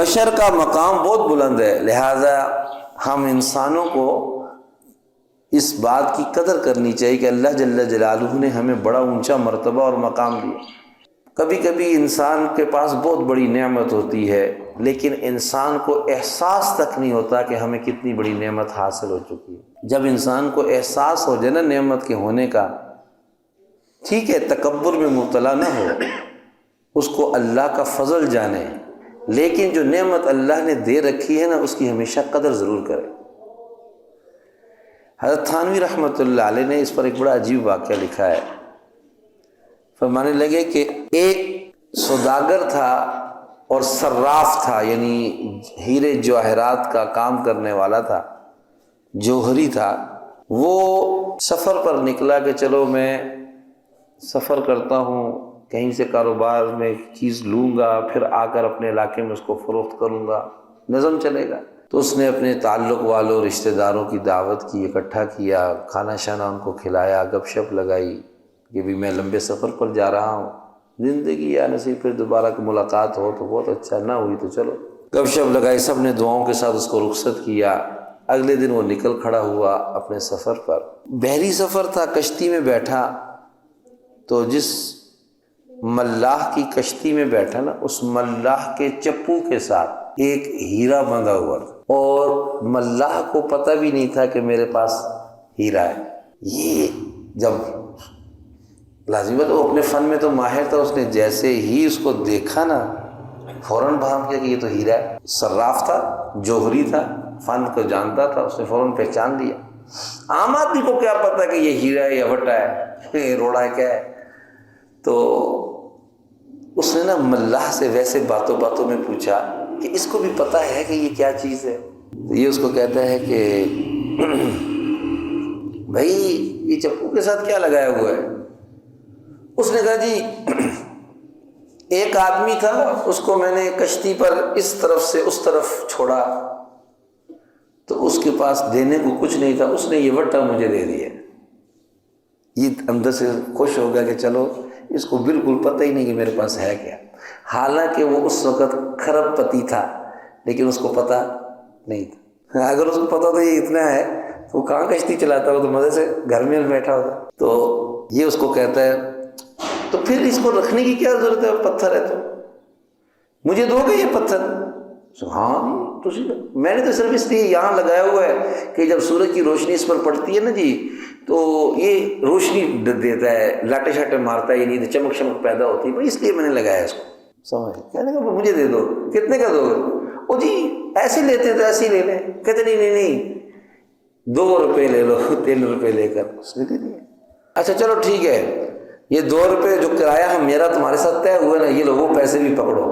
بشر کا مقام بہت بلند ہے، لہذا ہم انسانوں کو اس بات کی قدر کرنی چاہیے کہ اللہ جل جلالہ نے ہمیں بڑا اونچا مرتبہ اور مقام دیا۔ کبھی کبھی انسان کے پاس بہت بڑی نعمت ہوتی ہے، لیکن انسان کو احساس تک نہیں ہوتا کہ ہمیں کتنی بڑی نعمت حاصل ہو چکی ہے۔ جب انسان کو احساس ہو جائے نا نعمت کے ہونے کا، ٹھیک ہے تکبر میں مبتلا نہ ہو، اس کو اللہ کا فضل جانے، لیکن جو نعمت اللہ نے دے رکھی ہے نا اس کی ہمیشہ قدر ضرور کرے۔ حضرت تھانوی رحمۃ اللہ علیہ نے اس پر ایک بڑا عجیب واقعہ لکھا ہے۔ فرمانے لگے کہ ایک سوداگر تھا اور صراف تھا، یعنی ہیرے جواہرات کا کام کرنے والا تھا، جوہری تھا۔ وہ سفر پر نکلا کہ چلو میں سفر کرتا ہوں، کہیں سے کاروبار میں ایک چیز لوں گا، پھر آ کر اپنے علاقے میں اس کو فروخت کروں گا، نظم چلے گا۔ تو اس نے اپنے تعلق والوں رشتہ داروں کی دعوت کی، اکٹھا کیا، کھانا شانا ان کو کھلایا، گپ شپ لگائی کہ بھی میں لمبے سفر پر جا رہا ہوں، زندگی یا نصیب پھر دوبارہ ملاقات ہو تو بہت اچھا، نہ ہوئی تو چلو۔ گپ شپ لگائی، سب نے دعاؤں کے ساتھ اس کو رخصت کیا۔ اگلے دن وہ نکل کھڑا ہوا اپنے سفر پر، بحری سفر تھا، کشتی میں بیٹھا تو جس ملاح کی کشتی میں بیٹھا نا، اس ملاح کے چپو کے ساتھ ایک ہیرا بندھا ہوا تھا، اور ملاح کو پتہ بھی نہیں تھا کہ میرے پاس ہیرا ہے۔ یہ جب لازم ہے تو وہ اپنے فن میں تو ماہر تھا، اس نے جیسے ہی اس کو دیکھا نا فوراً بہم کیا کہ یہ تو ہیرا ہے۔ صراف تھا، جوہری تھا، فن کو جانتا تھا، اس نے فوراً پہچان لیا۔ عام آدمی کو کیا پتا کہ یہ ہیرا ہے یا وٹا ہے، یہ روڑا ہے کیا ہے۔ تو اس نے نا ملاح سے ویسے باتوں باتوں میں پوچھا کہ اس کو بھی پتہ ہے کہ یہ کیا چیز ہے؟ تو یہ اس کو کہتا ہے کہ بھائی یہ چپو کے ساتھ کیا لگایا ہوا ہے؟ اس نے کہا جی ایک آدمی تھا، اس کو میں نے کشتی پر اس طرف سے اس طرف چھوڑا تو اس کے پاس دینے کو کچھ نہیں تھا، اس نے یہ وٹا مجھے دے دیا۔ یہ اندر سے خوش ہو گیا کہ چلو اس کو بالکل پتہ ہی نہیں کہ میرے پاس ہے کیا، حالانکہ وہ اس وقت کھرب پتی تھا لیکن اس کو پتہ نہیں تھا۔ اگر اس کو پتہ تو یہ اتنا ہے تو وہ کہاں کشتی چلاتا، وہ تو مزے سے گھر میں بیٹھا ہوتا۔ تو یہ اس کو کہتا ہے تو پھر اس کو رکھنے کی کیا ضرورت ہے، پتھر ہے تو مجھے دو گے یہ پتھر؟ ہاں میں نے تو صرف اس لیے یہاں لگایا ہوا ہے کہ جب سورج کی روشنی اس پر پڑتی ہے نا جی تو یہ روشنی دیتا ہے، لاٹے شاٹے مارتا ہے، یہ نہیں چمک چمک پیدا ہوتی ہے، اس لیے میں نے لگایا اس کو۔ سمجھ کہنے کا مجھے دے دو، کتنے کا دو گے؟ او جی ایسے لیتے تو ایسے ہی لے لیں۔ کہتے نہیں 2 روپے لے لو، 3 روپے لے کر اس نے دے دیا۔ اچھا چلو ٹھیک ہے، یہ 2 روپے جو کرایہ ہے میرا تمہارے ساتھ طے ہوا نا، یہ لو وہ پیسے بھی پکڑو،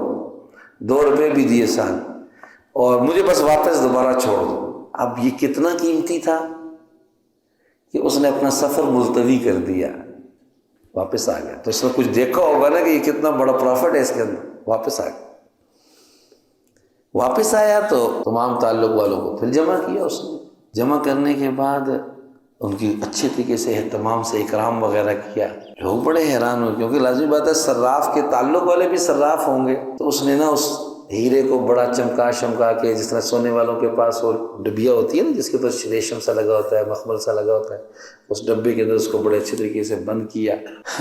2 روپے بھی دیے سال، اور مجھے بس واپس دوبارہ چھوڑ دو۔ اب یہ کتنا قیمتی تھا کہ اس نے اپنا سفر ملتوی کر دیا، واپس آ گیا۔ تو اس نے کچھ دیکھا ہوگا نا کہ یہ کتنا بڑا پروفٹ ہے اس کے اندر، واپس آ گیا۔ واپس آیا تو تمام تعلق والوں کو پھر جمع کیا اس نے۔ جمع کرنے کے بعد ان کی اچھے طریقے سے اہتمام سے اکرام وغیرہ کیا۔ لوگ بڑے حیران ہوئے کیونکہ لازمی بات ہے صراف کے تعلق والے بھی صراف ہوں گے، تو اس نے نا اس ہیرے کو بڑا چمکا شمکا کے، جس طرح سونے والوں کے پاس وہ ڈبیا ہوتی ہے نا جس کے اوپر ریشم سا لگا ہوتا ہے، مخمل سا لگا ہوتا ہے، اس ڈبے کے اندر اس کو بڑے اچھے طریقے سے بند کیا،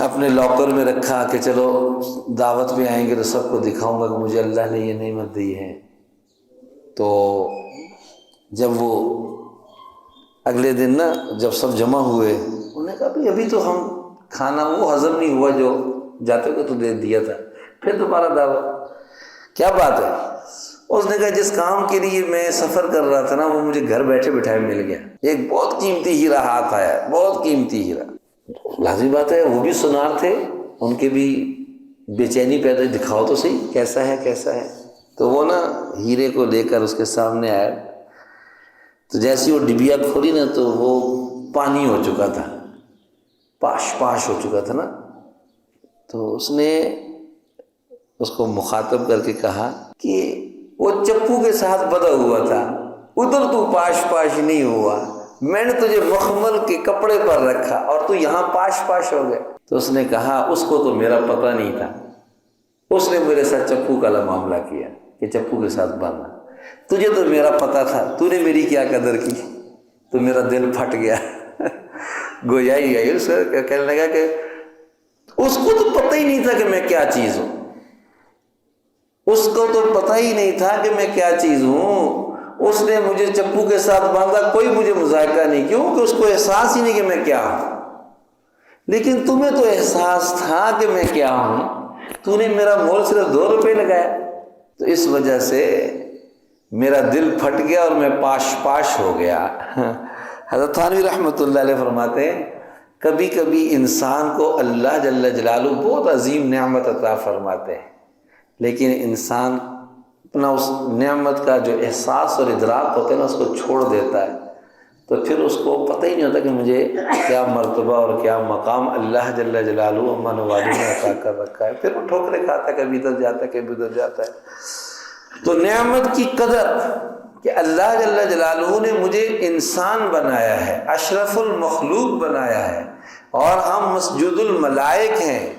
اپنے لاکر میں رکھا کہ چلو دعوت میں آئیں گے تو سب کو دکھاؤں گا کہ مجھے اللہ نے یہ نعمت دی ہے۔ تو جب وہ اگلے دن نا جب سب جمع ہوئے، انہوں نے کہا بھی ابھی تو ہم کھانا وہ ہضم نہیں ہوا جو جاتے کو تو دے دیا تھا، پھر دوبارہ دعوت، کیا بات ہے؟ اس نے کہا جس کام کے لیے میں سفر کر رہا تھا نا وہ مجھے گھر بیٹھے بٹھائے مل گیا، ایک بہت قیمتی ہیرا ہاتھ آیا، بہت قیمتی ہیرا۔ لازمی بات ہے وہ بھی سنار تھے، ان کے بھی بے چینی پیدا، دکھاؤ تو صحیح کیسا ہے کیسا ہے۔ تو وہ نا ہیرے کو لے کر اس کے سامنے آیا، تو جیسی وہ ڈبیا کھولی نا تو وہ پانی ہو چکا تھا، پاش ہو چکا تھا نا۔ تو اس نے اس کو مخاطب کر کے کہا کہ وہ چپو کے ساتھ بدھا ہوا تھا، ادھر تو پاش نہیں ہوا، میں نے تجھے مخمل کے کپڑے پر رکھا اور تو یہاں پاش ہو گئے۔ تو اس نے کہا اس کو تو میرا پتہ نہیں تھا، اس نے میرے ساتھ چپو کا معاملہ کیا۔ کہ چپو کے ساتھ باندھا، تجھے تو میرا پتہ تھا، تو نے میری کیا قدر کی، تو میرا دل پھٹ گیا۔ گویا ہی ہے، اس کو کہنے لگا کہ اس کو تو پتہ ہی نہیں تھا کہ میں کیا چیز ہوں، اس کو تو پتہ ہی نہیں تھا کہ میں کیا چیز ہوں، اس نے مجھے چپو کے ساتھ باندھا، کوئی مجھے مذائقہ نہیں، کیوں کہ اس کو احساس ہی نہیں کہ میں کیا ہوں۔ لیکن تمہیں تو احساس تھا کہ میں کیا ہوں، تو نے میرا مول صرف 2 روپے لگایا، تو اس وجہ سے میرا دل پھٹ گیا اور میں پاش پاش ہو گیا۔ حضرت تھانوی رحمۃ اللہ علیہ فرماتے ہیں کبھی کبھی انسان کو اللہ جل جلالہ بہت عظیم نعمت عطا فرماتے ہیں، لیکن انسان اپنا اس نعمت کا جو احساس اور ادراک ہوتا ہے نا، اس کو چھوڑ دیتا ہے، تو پھر اس کو پتہ ہی نہیں ہوتا کہ مجھے کیا مرتبہ اور کیا مقام اللہ جل جلالہ امن والی نے عطا کر رکھا ہے۔ پھر وہ ٹھوکریں کھاتا ہے، کبھی ادھر جاتا ہے کبھی ادھر جاتا ہے۔ تو نعمت کی قدر کہ اللہ جل جلالہ نے مجھے انسان بنایا ہے، اشرف المخلوق بنایا ہے، اور ہم مسجود الملائک ہیں،